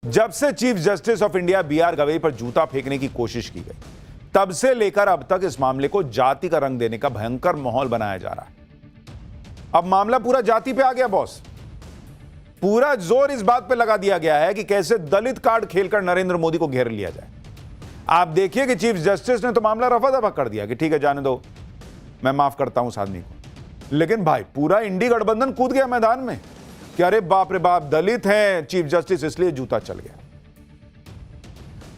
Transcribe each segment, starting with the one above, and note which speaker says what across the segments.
Speaker 1: जब से chief justice of India B R. Gavai पर जूता फेंकने की कोशिश की गई, तब से लेकर अब तक इस मामले को जाति का रंग देने का भयंकर माहौल बनाया जा रहा है। अब मामला पूरा जाति पे आ गया बॉस। पूरा जोर इस बात पे लगा दिया गया है कि कैसे दलित कार्ड खेलकर नरेंद्र मोदी को घेर लिया जाए। आप देखिए कि चीफ जस्टिस ने तो मामला रफा दफा कर दिया कि ठीक है, जाने दो, मैं माफ करता हूं उस आदमी को। लेकिन भाई पूरा इंडी गठबंधन कूद गया मैदान में कि अरे बाप रे बाप, दलित हैं चीफ जस्टिस, इसलिए जूता चल गया।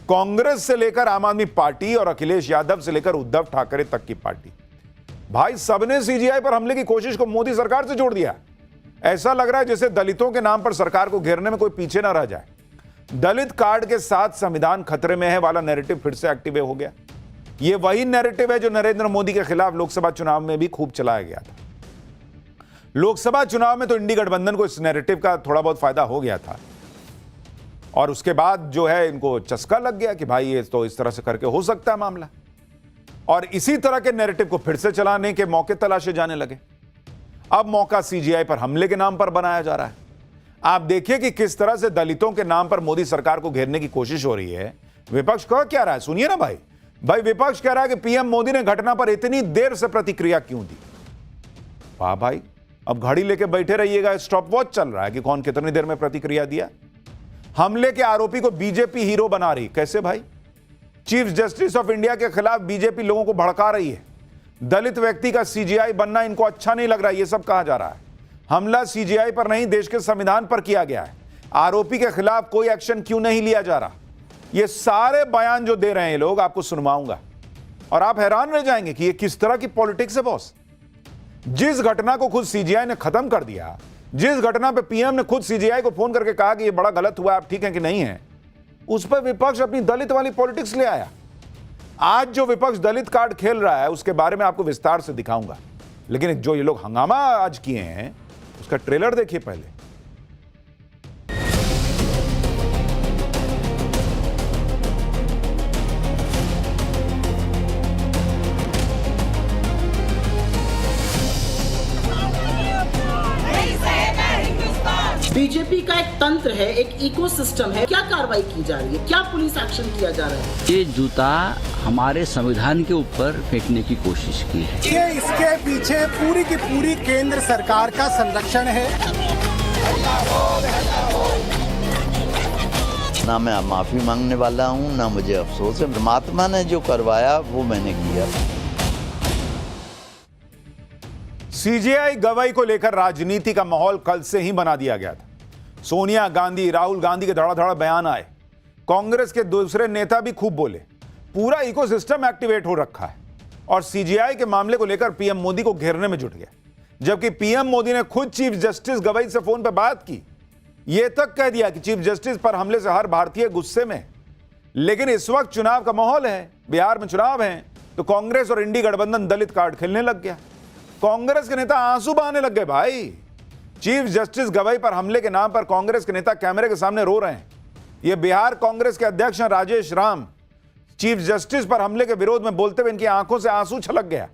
Speaker 1: कांग्रेस से लेकर आम आदमी पार्टी और अखिलेश यादव से लेकर उद्धव ठाकरे तक की पार्टी, भाई सबने सीजीआई पर हमले की कोशिश को मोदी सरकार से जोड़ दिया। ऐसा लग रहा है जैसे दलितों के नाम पर सरकार को घेरने में कोई पीछे ना रह जाए। दलित कार्ड के साथ संविधान खतरे में है वाला नैरेटिव फिर से एक्टिव हो गया। यह वही नैरेटिव है जो नरेंद्र मोदी के खिलाफ लोकसभा चुनाव में भी खूब चलाया गया था। लोकसभा चुनाव में तो इंडी गठबंधन को इस नैरेटिव का थोड़ा बहुत फायदा हो गया था, और उसके बाद जो है इनको चस्का लग गया कि भाई ये तो इस तरह से करके हो सकता है मामला, और इसी तरह के नैरेटिव को फिर से चलाने के मौके तलाशे जाने लगे। अब मौका सीजीआई पर हमले के नाम पर बनाया जा रहा है। आप देखिए कि किस तरह से दलितों के नाम पर मोदी सरकार को घेरने की कोशिश हो रही है। विपक्ष कह क्या रहा है, सुनिए ना भाई। विपक्ष कह रहा है कि पीएम मोदी ने घटना पर इतनी देर से प्रतिक्रिया क्यों दी। वाह भाई, अब घड़ी लेके बैठे रहिएगा, स्टॉप वॉच चल रहा है कि कौन कितनी देर में प्रतिक्रिया दिया। हमले के आरोपी को बीजेपी हीरो बना रही, कैसे भाई? चीफ जस्टिस ऑफ इंडिया के खिलाफ बीजेपी लोगों को भड़का रही है। दलित व्यक्ति का सीजीआई बनना इनको अच्छा नहीं लग रहा है, यह सब कहा जा रहा है। हमला सीजीआई पर नहीं, देश के संविधान पर किया गया है। आरोपी के खिलाफ कोई एक्शन क्यों नहीं लिया जा रहा? ये सारे बयान जो दे रहे हैं लोग, आपको सुनवाऊंगा और आप हैरान रह जाएंगे कि ये किस तरह की पॉलिटिक्स है बॉस। जिस घटना को खुद सीजीआई ने खत्म कर दिया, जिस घटना पे पीएम ने खुद सीजीआई को फोन करके कहा कि ये बड़ा गलत हुआ, आप ठीक है कि नहीं है, उस पर विपक्ष अपनी दलित वाली पॉलिटिक्स ले आया। आज जो विपक्ष दलित कार्ड खेल रहा है उसके बारे में आपको विस्तार से दिखाऊंगा, लेकिन जो ये लोग हंगामा आज किए हैं उसका ट्रेलर देखिए पहले।
Speaker 2: बीजेपी का एक तंत्र है, एक इकोसिस्टम है। क्या कार्रवाई की जा रही है, क्या पुलिस एक्शन किया जा रहा है?
Speaker 3: ये जूता हमारे संविधान के ऊपर फेंकने की कोशिश की है।
Speaker 4: ये इसके पीछे पूरी की पूरी केंद्र सरकार का संरक्षण है।
Speaker 5: ना मैं माफी मांगने वाला हूँ, ना मुझे अफसोस है। परमात्मा ने जो करवाया वो मैंने किया।
Speaker 1: सीजीआई गवाही को लेकर राजनीति का माहौल कल से ही बना दिया गया था। सोनिया गांधी, राहुल गांधी के धड़ाधड़ बयान आए, कांग्रेस के दूसरे नेता भी खूब बोले। पूरा इकोसिस्टम एक्टिवेट हो रखा है और सीजीआई के मामले को लेकर पीएम मोदी को घेरने में जुट गया। जबकि पीएम मोदी ने खुद चीफ जस्टिस गवई से फोन पर बात की, यह तक कह दिया कि चीफ जस्टिस पर हमले से हर भारतीय गुस्से में। लेकिन इस वक्त चुनाव का माहौल है, बिहार में चुनाव है, तो कांग्रेस और इंडी गठबंधन दलित कार्ड खेलने लग गया। कांग्रेस के नेता आंसू बहाने लग गए भाई। चीफ जस्टिस गवई पर हमले के नाम पर कांग्रेस के नेता कैमरे के सामने रो रहे हैं। यह बिहार कांग्रेस के अध्यक्ष राजेश राम चीफ जस्टिस पर हमले के विरोध में बोलते हुए इनकी आंखों से आंसू छलक गया।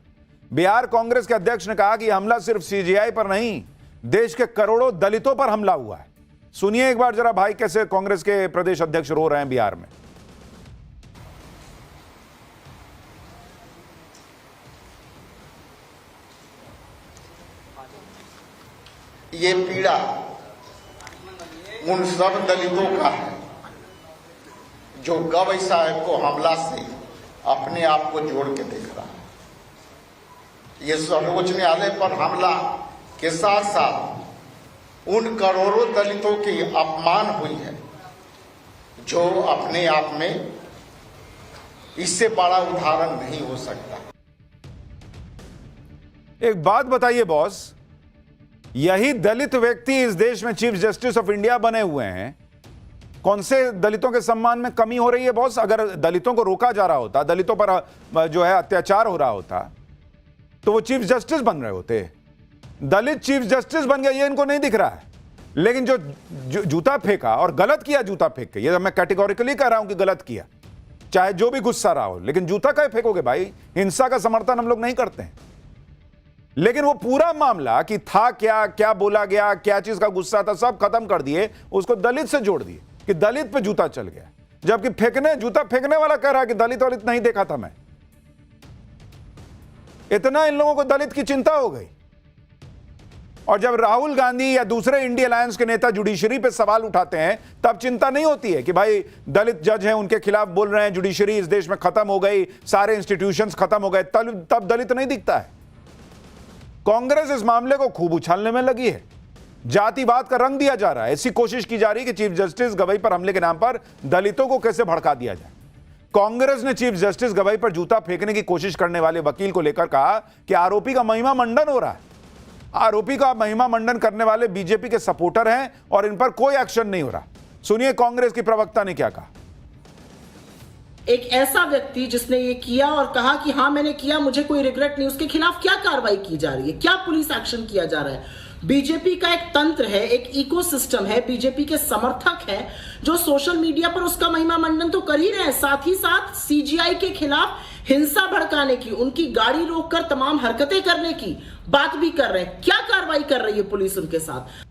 Speaker 1: बिहार कांग्रेस के अध्यक्ष ने कहा कि यह हमला सिर्फ सीजीआई पर नहीं, देश के करोड़ों दलितों पर हमला हुआ है। सुनिए एक बार जरा भाई कैसे कांग्रेस के प्रदेश अध्यक्ष रो रहे हैं बिहार में।
Speaker 6: ये पीड़ा उन सब दलितों का है जो गवई साहब को हमला से अपने आप को जोड़ के देख रहा है। ये सर्वोच्च न्यायालय पर हमला के साथ साथ उन करोड़ों दलितों की अपमान हुई है जो अपने आप में इससे बड़ा उदाहरण नहीं हो सकता।
Speaker 1: एक बात बताइए बॉस, यही दलित व्यक्ति इस देश में चीफ जस्टिस ऑफ इंडिया बने हुए हैं, कौन से दलितों के सम्मान में कमी हो रही है बॉस? अगर दलितों को रोका जा रहा होता, दलितों पर जो है अत्याचार हो रहा होता, तो वो चीफ जस्टिस बन रहे होते। दलित चीफ जस्टिस बन गया, ये इनको नहीं दिख रहा है। लेकिन जो जूता फेंका और गलत किया, जूता फेंक के, ये मैं कैटेगोरिकली कह रहा हूं कि गलत किया, चाहे जो भी गुस्सा रहा हो, लेकिन जूता क्या फेंकोगे भाई? हिंसा का समर्थन हम लोग नहीं करते हैं। लेकिन वो पूरा मामला कि था क्या, क्या बोला गया, क्या चीज का गुस्सा था, सब खत्म कर दिए, उसको दलित से जोड़ दिए। कि दलित पे जूता चल गया, जबकि जूता फेंकने वाला कह रहा है कि दलित वलित नहीं देखा था मैं। इतना इन लोगों को दलित की चिंता हो गई। और जब राहुल गांधी या दूसरे इंडिया अलायंस के नेता जुडिशरी पे सवाल उठाते हैं तब चिंता नहीं होती है कि भाई दलित जज हैं, उनके खिलाफ बोल रहे हैं, जुडिशरी इस देश में खत्म हो गई, सारे इंस्टीट्यूशंस खत्म हो गए, तब दलित नहीं दिखता है। कांग्रेस इस मामले को खूब उछालने में लगी है, जातिवाद का रंग दिया जा रहा है। ऐसी कोशिश की जा रही है कि चीफ जस्टिस गवई पर हमले के नाम पर दलितों को कैसे भड़का दिया जाए। कांग्रेस ने चीफ जस्टिस गवई पर जूता फेंकने की कोशिश करने वाले वकील को लेकर कहा कि आरोपी का महिमा मंडन हो रहा है। आरोपी का महिमा मंडन करने वाले बीजेपी के सपोर्टर हैं और इन पर कोई एक्शन नहीं हो रहा। सुनिए कांग्रेस की प्रवक्ता ने क्या कहा।
Speaker 2: एक ऐसा व्यक्ति जिसने ये किया और कहा कि हाँ मैंने किया, मुझे कोई रिग्रेट नहीं, उसके खिलाफ क्या कार्रवाई की जा रही है, क्या पुलिस एक्शन किया जा रहा है? बीजेपी का एक तंत्र है, एक इकोसिस्टम है, बीजेपी के समर्थक हैं जो सोशल मीडिया पर उसका महिमा मंडन तो कर ही रहे हैं, साथ ही साथ सीजीआई के खिलाफ हिंसा भड़काने की, उनकी गाड़ी रोककर तमाम हरकतें करने की बात भी कर रहे हैं। क्या कार्रवाई कर रही है पुलिस उनके साथ?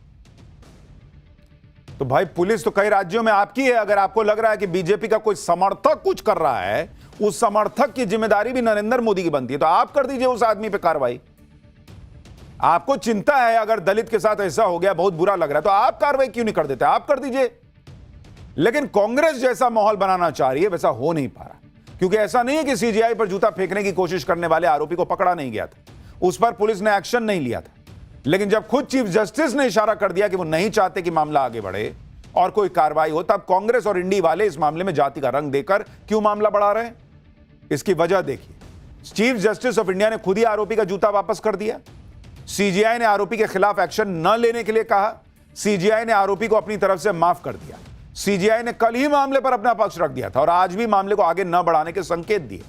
Speaker 1: तो भाई पुलिस तो कई राज्यों में आपकी है। अगर आपको लग रहा है कि बीजेपी का कोई समर्थक कुछ कर रहा है, उस समर्थक की जिम्मेदारी भी नरेंद्र मोदी की बनती है, तो आप कर दीजिए उस आदमी पे कार्रवाई। आपको चिंता है अगर दलित के साथ ऐसा हो गया, बहुत बुरा लग रहा है, तो आप कार्रवाई क्यों नहीं कर देते? आप कर दीजिए। लेकिन कांग्रेस जैसा माहौल बनाना चाह रही है वैसा हो नहीं पा रहा, क्योंकि ऐसा नहीं है कि सीजीआई पर जूता फेंकने की कोशिश करने वाले आरोपी को पकड़ा नहीं गया था, उस पर पुलिस ने एक्शन नहीं लिया था। लेकिन जब खुद चीफ जस्टिस ने इशारा कर दिया कि वो नहीं चाहते कि मामला आगे बढ़े और कोई कार्रवाई हो, तब कांग्रेस और इंडी वाले इस मामले में जाति का रंग देकर क्यों मामला बढ़ा रहे हैं? इसकी वजह देखिए। चीफ जस्टिस ऑफ इंडिया ने खुद ही आरोपी का जूता वापस कर दिया। सीजीआई ने आरोपी के खिलाफ एक्शन न लेने के लिए कहा। सीजीआई ने आरोपी को अपनी तरफ से माफ कर दिया। सीजीआई ने कल ही मामले पर अपना पक्ष रख दिया था और आज भी मामले को आगे न बढ़ाने के संकेत दिए।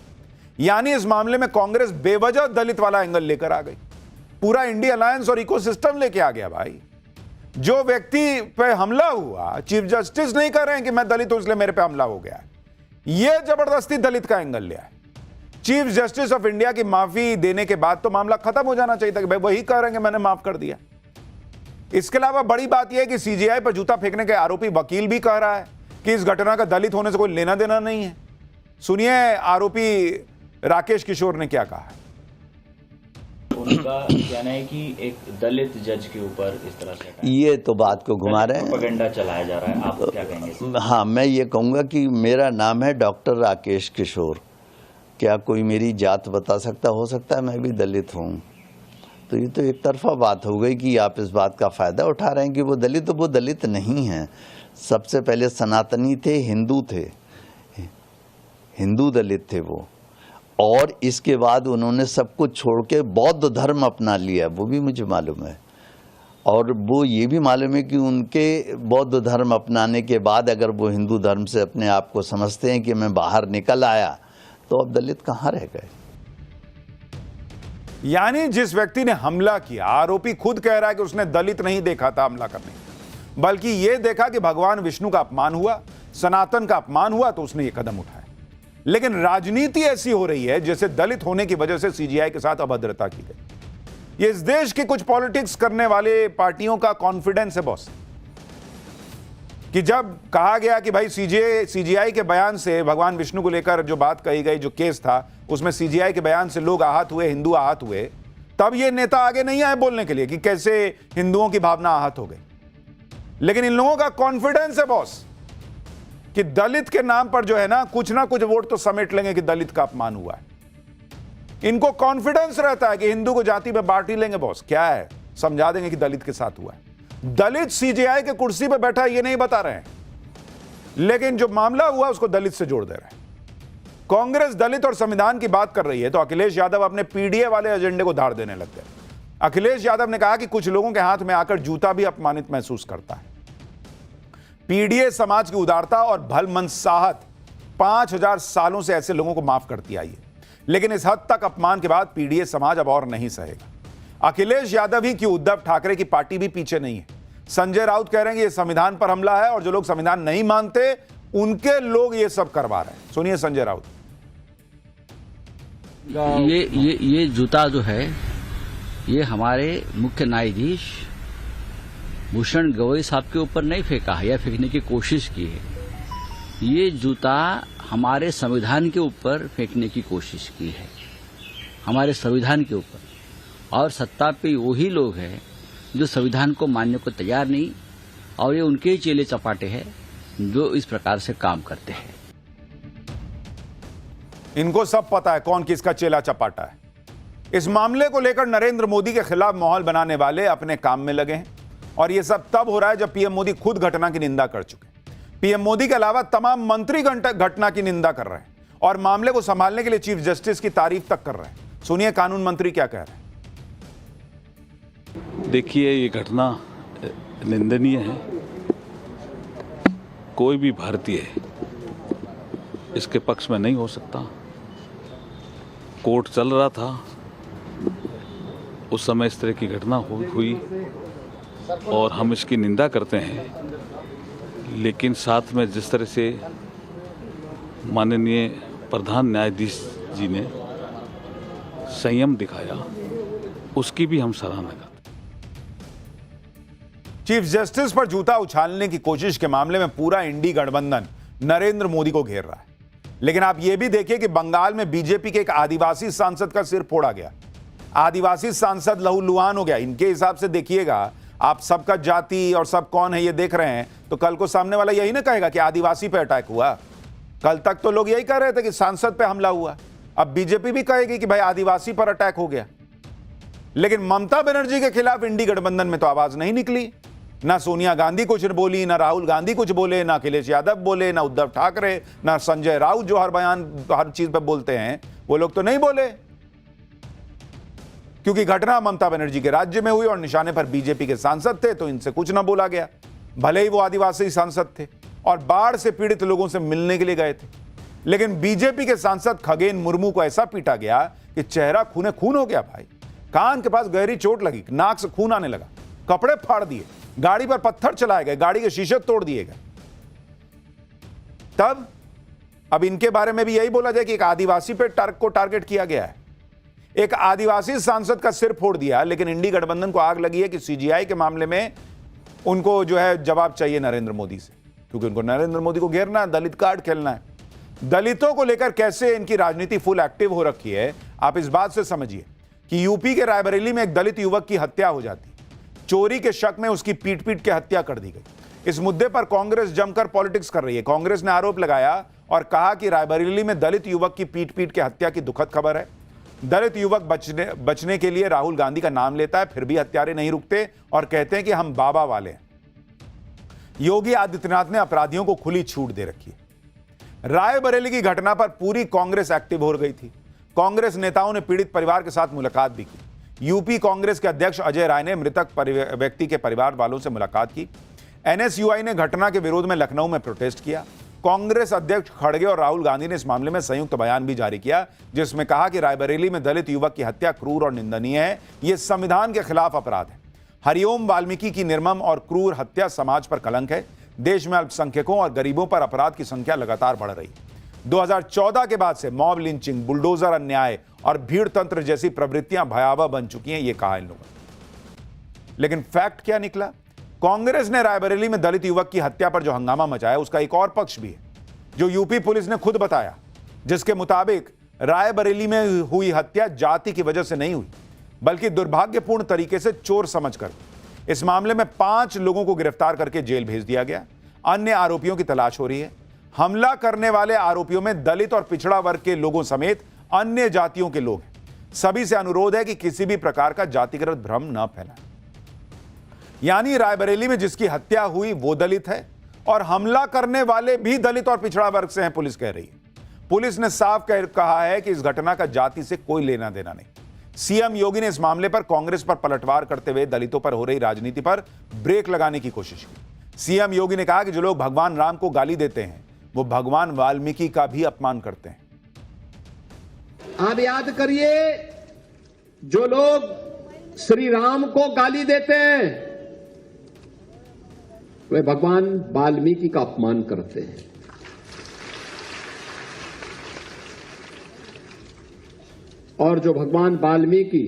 Speaker 1: यानी इस मामले में कांग्रेस बेवजह दलित वाला एंगल लेकर आ गई, पूरा इंडिया अलायंस और इकोसिस्टम लेके आ गया। भाई जो व्यक्ति पे हमला हुआ, चीफ जस्टिस नहीं कह रहे हैं कि मैं दलित हूं इसलिए मेरे पे हमला हो गया है, यह जबरदस्ती दलित का एंगल लिया है। चीफ जस्टिस ऑफ इंडिया की माफी देने के बाद तो मामला खत्म हो जाना चाहिए था कि भाई वही कह रहे हैं कि मैंने माफ कर दिया। इसके अलावा बड़ी बात यह है कि सीजीआई पर जूता फेंकने के आरोपी वकील भी कह रहा है कि इस घटना का दलित होने से कोई लेना देना नहीं है। सुनिए आरोपी राकेश किशोर ने क्या कहा है।
Speaker 7: उनका कहना है कि एक दलित जज के ऊपर इस तरह से
Speaker 5: ये तो बात को घुमा रहे हैं,
Speaker 7: प्रोपेगेंडा चलाया जा रहा है, आप क्या कहेंगे?
Speaker 5: हाँ, मैं ये कहूँगा कि मेरा नाम है डॉक्टर राकेश किशोर। क्या कोई मेरी जात बता सकता? हो सकता है मैं भी दलित हूँ। तो ये तो एक तरफा बात हो गई कि आप इस बात का फ़ायदा उठा रहे हैं कि वो दलित, तो वो दलित नहीं हैं। सबसे पहले सनातनी थे, हिंदू थे, हिंदू दलित थे वो, और इसके बाद उन्होंने सब कुछ छोड़ के बौद्ध धर्म अपना लिया, वो भी मुझे मालूम है। और वो ये भी मालूम है कि उनके बौद्ध धर्म अपनाने के बाद अगर वो हिंदू धर्म से अपने आप को समझते हैं कि मैं बाहर निकल आया, तो अब दलित कहाँ रह गए?
Speaker 1: यानी जिस व्यक्ति ने हमला किया, आरोपी खुद कह रहा है कि उसने दलित नहीं देखा था हमला करने, बल्कि यह देखा कि भगवान विष्णु का अपमान हुआ, सनातन का अपमान हुआ, तो उसने यह कदम उठाया। लेकिन राजनीति ऐसी हो रही है जैसे दलित होने की वजह से सीजीआई के साथ अभद्रता की गई। ये इस देश के कुछ पॉलिटिक्स करने वाले पार्टियों का कॉन्फिडेंस है बॉस, कि जब कहा गया कि भाई सीजीआई के बयान से भगवान विष्णु को लेकर जो बात कही गई, जो केस था उसमें सीजीआई के बयान से लोग आहत हुए, हिंदू आहत हुए, तब ये नेता आगे नहीं आए बोलने के लिए कि कैसे हिंदुओं की भावना आहत हो गई। लेकिन इन लोगों का कॉन्फिडेंस है बॉस कि दलित के नाम पर जो है ना कुछ वोट तो समेट लेंगे कि दलित का अपमान हुआ है। इनको कॉन्फिडेंस रहता है कि हिंदू को जाति में बांट ही लेंगे बॉस, क्या है, समझा देंगे कि दलित के साथ हुआ है। दलित सीजीआई के कुर्सी पर बैठा ये नहीं बता रहे हैं, लेकिन जो मामला हुआ उसको दलित से जोड़ दे रहे हैं। कांग्रेस दलित और संविधान की बात कर रही है तो अखिलेश यादव अपने पीडीए वाले एजेंडे को धार देने लग गए। अखिलेश यादव ने कहा कि कुछ लोगों के हाथ में आकर जूता भी अपमानित महसूस करता है। पीडीए समाज की उदारता और भलमनसाहत 5000 सालों से ऐसे लोगों को माफ करती आई है, लेकिन इस हद तक अपमान के बाद पीडीए समाज अब और नहीं सहेगा। अखिलेश यादव ही कि उद्धव ठाकरे की पार्टी भी पीछे नहीं है। संजय राउत कह रहे हैं कि यह संविधान पर हमला है और जो लोग संविधान नहीं मानते उनके लोग ये सब करवा रहे हैं। सुनिए संजय राउत।
Speaker 3: ये जूता जो है ये हमारे मुख्य न्यायाधीश भूषण गवई साहब के ऊपर नहीं फेंका है या फेंकने की कोशिश की है। ये जूता हमारे संविधान के ऊपर फेंकने की कोशिश की है, हमारे संविधान के ऊपर। और सत्ता पे वही लोग हैं जो संविधान को मानने को तैयार नहीं, और ये उनके ही चेले चपाटे हैं जो इस प्रकार से काम करते हैं।
Speaker 1: इनको सब पता है कौन किसका चेला चपाटा है। इस मामले को लेकर नरेंद्र मोदी के खिलाफ माहौल बनाने वाले अपने काम में लगे हैं, और यह सब तब हो रहा है जब पीएम मोदी खुद घटना की निंदा कर चुके हैं। पीएम मोदी के अलावा तमाम मंत्री घटना की निंदा कर रहे हैं और मामले को संभालने के लिए चीफ जस्टिस की तारीफ तक कर रहे हैं। सुनिए कानून मंत्री क्या कह रहे हैं।
Speaker 8: देखिए, ये घटना निंदनीय है। कोई भी भारतीय इसके पक्ष में नहीं हो सकता। कोर्ट चल रहा था, उस समय इस तरह की घटना हुई और हम इसकी निंदा करते हैं, लेकिन साथ में जिस तरह से माननीय प्रधान न्यायाधीश जी ने संयम दिखाया, उसकी भी हम सराहना करते हैं।
Speaker 1: चीफ जस्टिस पर जूता उछालने की कोशिश के मामले में पूरा इंडी गठबंधन नरेंद्र मोदी को घेर रहा है। लेकिन आप यह भी देखिए कि बंगाल में बीजेपी के एक आदिवासी सांसद का सिर फोड़ा गया। आदिवासी सांसद लहूलुहान हो गया। इनके हिसाब से देखिएगा, आप सबका जाति और सब कौन है ये देख रहे हैं, तो कल को सामने वाला यही ना कहेगा कि आदिवासी पे अटैक हुआ। कल तक तो लोग यही कह रहे थे कि सांसद पे हमला हुआ, अब बीजेपी भी कहेगी कि भाई आदिवासी पर अटैक हो गया। लेकिन ममता बनर्जी के खिलाफ इंडी गठबंधन में तो आवाज नहीं निकली। ना सोनिया गांधी कुछ बोली, ना राहुल गांधी कुछ बोले, ना अखिलेश यादव बोले, ना उद्धव ठाकरे, ना संजय राउत जो हर चीज पर बोलते हैं, वो लोग तो नहीं बोले, क्योंकि घटना ममता बनर्जी के राज्य में हुई और निशाने पर बीजेपी के सांसद थे, तो इनसे कुछ ना बोला गया, भले ही वो आदिवासी सांसद थे और बाढ़ से पीड़ित लोगों से मिलने के लिए गए थे। लेकिन बीजेपी के सांसद खगेन मुर्मू को ऐसा पीटा गया कि चेहरा खूने खून हो गया। भाई, कान के पास गहरी चोट लगी, नाक से खून आने लगा, कपड़े फाड़ दिए, गाड़ी पर पत्थर चलाए गए, गाड़ी के शीशे तोड़ दिए गए। तब अब इनके बारे में भी यही बोला जाए कि एक आदिवासी पे को टारगेट किया गया है, एक आदिवासी सांसद का सिर फोड़ दिया। लेकिन इंडी गठबंधन को आग लगी है कि सीजीआई के मामले में उनको जो है जवाब चाहिए नरेंद्र मोदी से, क्योंकि उनको नरेंद्र मोदी को घेरना है, दलित कार्ड खेलना है। दलितों को लेकर कैसे इनकी राजनीति फुल एक्टिव हो रखी है, आप इस बात से समझिए कि यूपी के रायबरेली में एक दलित युवक की हत्या हो जाती, चोरी के शक में उसकी पीट के हत्या कर दी गई। इस मुद्दे पर कांग्रेस जमकर पॉलिटिक्स कर रही है। कांग्रेस ने आरोप लगाया और कहा कि रायबरेली में दलित युवक की पीट के हत्या की दुखद खबर है। दलित युवक बचने के लिए राहुल गांधी का नाम लेता है, फिर भी हत्यारे नहीं रुकते और कहते हैं कि हम बाबा वाले हैं। योगी आदित्यनाथ ने अपराधियों को खुली छूट दे रखी है। रायबरेली की घटना पर पूरी कांग्रेस एक्टिव हो गई थी। कांग्रेस नेताओं ने पीड़ित परिवार के साथ मुलाकात भी की। यूपी कांग्रेस के अध्यक्ष अजय राय ने मृतक व्यक्ति के परिवार वालों से मुलाकात की। एनएसयूआई ने घटना के विरोध में लखनऊ में प्रोटेस्ट किया। कांग्रेस अध्यक्ष खड़गे और राहुल गांधी ने इस मामले में संयुक्त बयान भी जारी किया, जिसमें कहा कि रायबरेली में दलित युवक की हत्या क्रूर और निंदनीय है, यह संविधान के खिलाफ अपराध है। हरिओम वाल्मीकि की निर्मम और क्रूर हत्या समाज पर कलंक है। देश में अल्पसंख्यकों और गरीबों पर अपराध की संख्या लगातार बढ़ रही है। 2014 के बाद से मॉब लिंचिंग, बुलडोजर अन्याय और भीड़ तंत्र जैसी प्रवृत्तियां भयावह बन चुकी हैं, ये कहा इन लोगों ने। लेकिन फैक्ट क्या निकला? कांग्रेस ने रायबरेली में दलित युवक की हत्या पर जो हंगामा मचाया, उसका एक और पक्ष भी है, जो यूपी पुलिस ने खुद बताया, जिसके मुताबिक रायबरेली में हुई हत्या जाति की वजह से नहीं हुई, बल्कि दुर्भाग्यपूर्ण तरीके से चोर समझकर। इस मामले में 5 लोगों को गिरफ्तार करके जेल भेज दिया गया। अन्य आरोपियों की तलाश हो रही है। हमला करने वाले आरोपियों में दलित और पिछड़ा वर्ग के लोगों समेत अन्य जातियों के लोग हैं। सभी से अनुरोध है कि किसी भी प्रकार का जातिगत भ्रम न फैलाएं। यानी रायबरेली में जिसकी हत्या हुई वो दलित है और हमला करने वाले भी दलित और पिछड़ा वर्ग से हैं, पुलिस कह रही है। पुलिस ने साफ कहा है कि इस घटना का जाति से कोई लेना देना नहीं। सीएम योगी ने इस मामले पर कांग्रेस पर पलटवार करते हुए दलितों पर हो रही राजनीति पर ब्रेक लगाने की कोशिश की। सीएम योगी ने कहा कि जो लोग भगवान राम को गाली देते हैं, वो भगवान वाल्मीकि का भी अपमान करते हैं।
Speaker 9: आप याद करिए, जो लोग श्री राम को गाली देते हैं, वे भगवान वाल्मीकि का अपमान करते हैं। और जो भगवान वाल्मीकि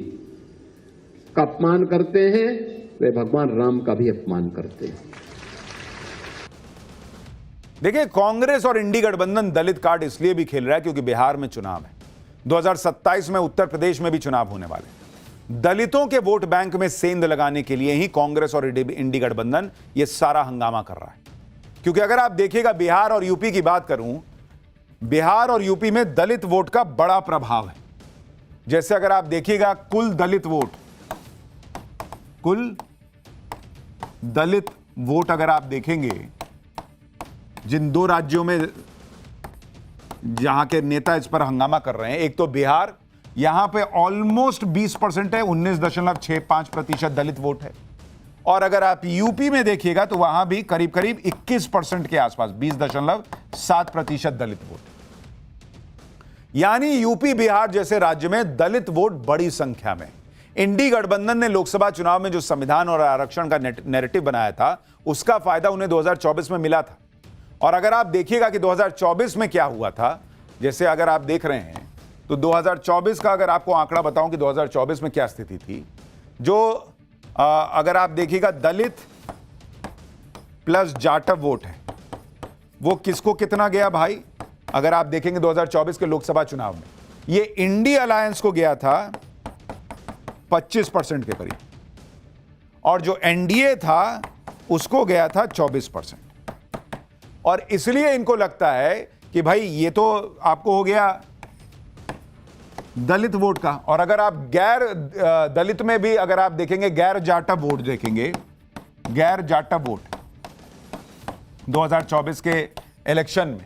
Speaker 9: का अपमान करते हैं, वे भगवान राम का भी अपमान करते हैं।
Speaker 1: देखिए, कांग्रेस और इंडी गठबंधन दलित कार्ड इसलिए भी खेल रहा है क्योंकि बिहार में चुनाव है, 2027 में उत्तर प्रदेश में भी चुनाव होने वाले हैं। दलितों के वोट बैंक में सेंध लगाने के लिए ही कांग्रेस और इंडी गठबंधन ये सारा हंगामा कर रहा है। क्योंकि अगर आप देखिएगा, बिहार और यूपी की बात करूं, बिहार और यूपी में दलित वोट का बड़ा प्रभाव है। जैसे अगर आप देखिएगा, कुल दलित वोट अगर आप देखेंगे जिन दो राज्यों में जहां के नेता इस पर हंगामा कर रहे हैं, एक तो बिहार, यहां पे ऑलमोस्ट 20% है, 19.65% दलित वोट है। और अगर आप यूपी में देखिएगा तो वहां भी करीब करीब 21% के आसपास, 20.7% दलित वोट। यानी यूपी बिहार जैसे राज्य में दलित वोट बड़ी संख्या में। इंडी गठबंधन ने लोकसभा चुनाव में जो संविधान और आरक्षण का नैरेटिव बनाया था, उसका फायदा उन्हें 2024 में मिला था। और अगर आप देखिएगा कि 2024 में क्या हुआ था, जैसे अगर आप देख रहे हैं तो 2024 का अगर आपको आंकड़ा बताऊं कि 2024 में क्या स्थिति थी, जो अगर आप देखिएगा दलित प्लस जाटव वोट है, वो किसको कितना गया भाई? अगर आप देखेंगे 2024 के लोकसभा चुनाव में, ये इंडी अलायंस को गया था 25% के करीब, और जो एनडीए था उसको गया था 24%। और इसलिए इनको लगता है कि भाई ये तो आपको हो गया दलित वोट का। और अगर आप गैर दलित में भी अगर आप देखेंगे, गैर जाटव वोट देखेंगे, गैर जाटव वोट 2024 के इलेक्शन में,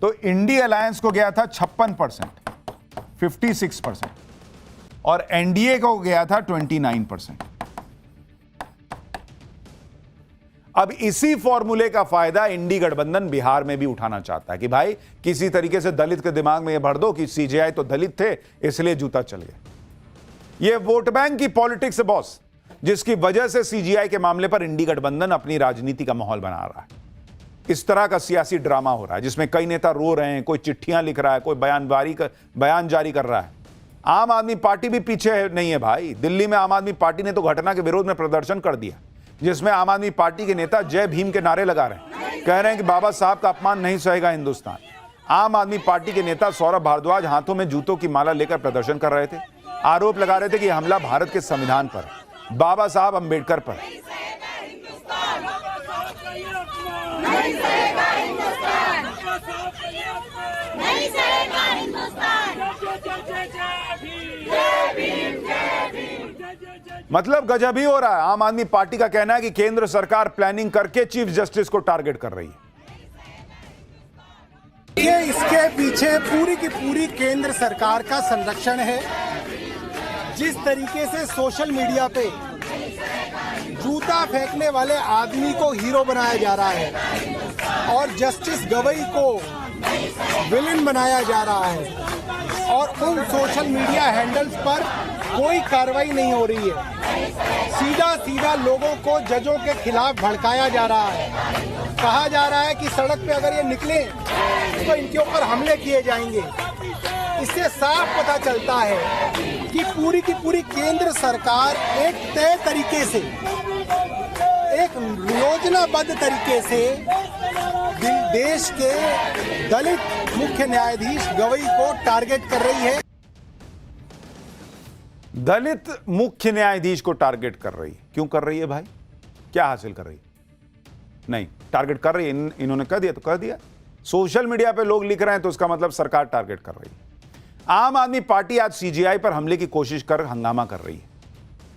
Speaker 1: तो इंडी अलायंस को गया था 56%, 56%, और एनडीए को गया था 29%। अब इसी फॉर्मूले का फायदा इंडी गठबंधन बिहार में भी उठाना चाहता है कि भाई किसी तरीके से दलित के दिमाग में यह भर दो कि सीजेआई तो दलित थे इसलिए जूता चल गया। यह वोट बैंक की पॉलिटिक्स है बॉस, जिसकी वजह से सीजेआई के मामले पर इंडी गठबंधन अपनी राजनीति का माहौल बना रहा है। इस तरह का सियासी ड्रामा हो रहा है जिसमें कई नेता रो रहे हैं, कोई चिट्ठियां लिख रहा है, कोई बयान जारी कर रहा है। आम आदमी पार्टी भी पीछे नहीं है भाई। दिल्ली में आम आदमी पार्टी ने तो घटना के विरोध में प्रदर्शन कर दिया, जिसमें आम आदमी पार्टी के नेता जय भीम के नारे लगा रहे हैं, कह रहे हैं कि बाबा साहब का अपमान नहीं सहेगा हिंदुस्तान। आम आदमी पार्टी के नेता सौरभ भारद्वाज हाथों में जूतों की माला लेकर प्रदर्शन कर रहे थे, आरोप लगा रहे थे कि हमला भारत के संविधान पर, बाबा साहब अंबेडकर पर। मतलब गजब ही हो रहा है। आम आदमी पार्टी का कहना है कि केंद्र सरकार प्लानिंग करके चीफ जस्टिस को टारगेट कर रही है।
Speaker 4: ये इसके पीछे पूरी की पूरी केंद्र सरकार का संरक्षण है। जिस तरीके से सोशल मीडिया पे जूता फेंकने वाले आदमी को हीरो बनाया जा रहा है और जस्टिस गवई को विलेन बनाया जा रहा है, और उन सोशल मीडिया हैंडल्स पर कोई कार्रवाई नहीं हो रही है। सीधा सीधा लोगों को जजों के खिलाफ भड़काया जा रहा है। कहा जा रहा है कि सड़क पे अगर ये निकले तो इनके ऊपर हमले किए जाएंगे। इससे साफ पता चलता है कि पूरी की पूरी केंद्र सरकार एक तय तरीके से, एक योजनाबद्ध तरीके से देश के दलित मुख्य न्यायाधीश गवई को टारगेट कर रही है।
Speaker 1: दलित मुख्य न्यायाधीश को टारगेट कर रही है। क्यों कर रही है भाई? क्या हासिल कर रही है? नहीं, टारगेट कर रही है। इन्होंने कह दिया तो कह दिया। सोशल मीडिया पे लोग लिख रहे हैं तो उसका मतलब सरकार टारगेट कर रही है। आम आदमी पार्टी आज सीजेआई पर हमले की कोशिश कर हंगामा कर रही है।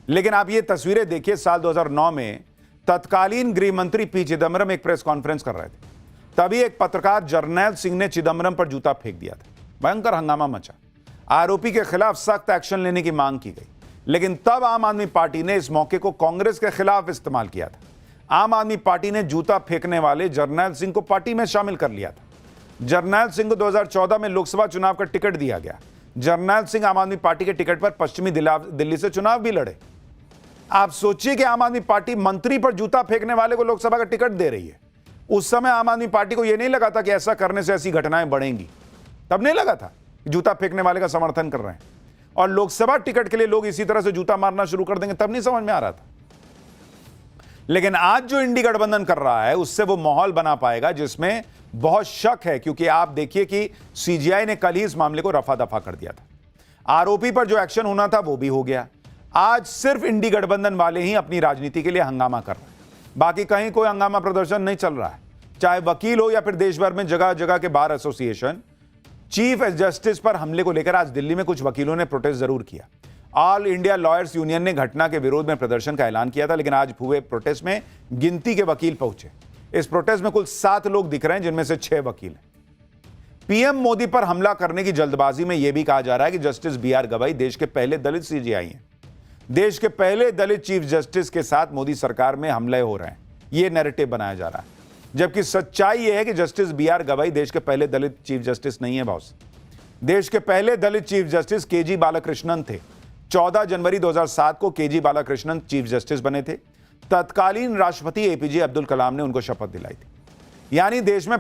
Speaker 1: लेकिन आप ये तस्वीरें देखिए, साल 2009 में तत्कालीन गृह मंत्री पी चिदम्बरम एक प्रेस कॉन्फ्रेंस कर रहे थे। तभी एक पत्रकार जर्नैल सिंह ने चिदम्बरम पर जूता फेंक दिया था। भयंकर हंगामा मचा। आरोपी के खिलाफ सख्त एक्शन लेने की मांग की गई। लेकिन तब आम आदमी पार्टी ने इस मौके को कांग्रेस के खिलाफ इस्तेमाल किया था। आम आदमी पार्टी ने जूता फेंकने वाले जर्नैल सिंह को पार्टी में शामिल कर लिया था। जर्नैल सिंह को 2014 में लोकसभा चुनाव का टिकट दिया गया। जर्नैल सिंह आम आदमी पार्टी के टिकट पर पश्चिमी दिल्ली से चुनाव भी लड़े। आप सोचिए कि आम आदमी पार्टी मंत्री पर जूता फेंकने वाले को लोकसभा का टिकट दे रही है। उस समय आम आदमी पार्टी को यह नहीं लगा था कि ऐसा करने से ऐसी घटनाएं बढ़ेंगी। तब नहीं लगा था जूता फेंकने वाले का समर्थन कर रहे हैं और लोकसभा टिकट के लिए लोग इसी तरह से जूता मारना शुरू कर देंगे, तब नहीं समझ में आ रहा था। लेकिन आज जो इंडी गठबंधन कर रहा है उससे वो माहौल बना पाएगा जिसमें बहुत शक है, क्योंकि आप देखिए कि सीजीआई ने कल ही इस मामले को रफा दफा कर दिया था। आरोपी पर जो एक्शन होना था वो भी हो गया। आज सिर्फ इंडी गठबंधन वाले ही अपनी राजनीति के लिए हंगामा कर रहे हैं, बाकी कहीं कोई हंगामा प्रदर्शन नहीं चल रहा है। चाहे वकील हो या फिर देश भर में जगह जगह के बार एसोसिएशन। चीफ जस्टिस पर हमले को लेकर आज दिल्ली में कुछ वकीलों ने प्रोटेस्ट जरूर किया। ऑल इंडिया लॉयर्स यूनियन ने घटना के विरोध में प्रदर्शन का ऐलान किया था, लेकिन आज हुए प्रोटेस्ट में गिनती के वकील पहुंचे। इस प्रोटेस्ट में कुल 7 लोग दिख रहे हैं, जिनमें से 6 वकील हैं। पीएम मोदी पर हमला करने की जल्दबाजी में यह भी कहा जा रहा है कि जस्टिस बीआर गवाई देश के पहले दलित सीजीआई हैं। देश के पहले दलित चीफ जस्टिस के साथ मोदी सरकार में हमले हो रहे हैं, यह नैरेटिव बनाया जा रहा है। जबकि सच्चाई यह है कि जस्टिस बीआर गवाई देश के पहले दलित चीफ जस्टिस नहीं है बॉस। देश के पहले दलित चीफ जस्टिस केजी बालाकृष्णन थे। 14 जनवरी 2007 को केजी बालाकृष्णन चीफ जस्टिस बने थे। तत्कालीन राष्ट्रपति एपीजे अब्दुल कलाम ने उनको शपथ दिलाई थी। यानी देश में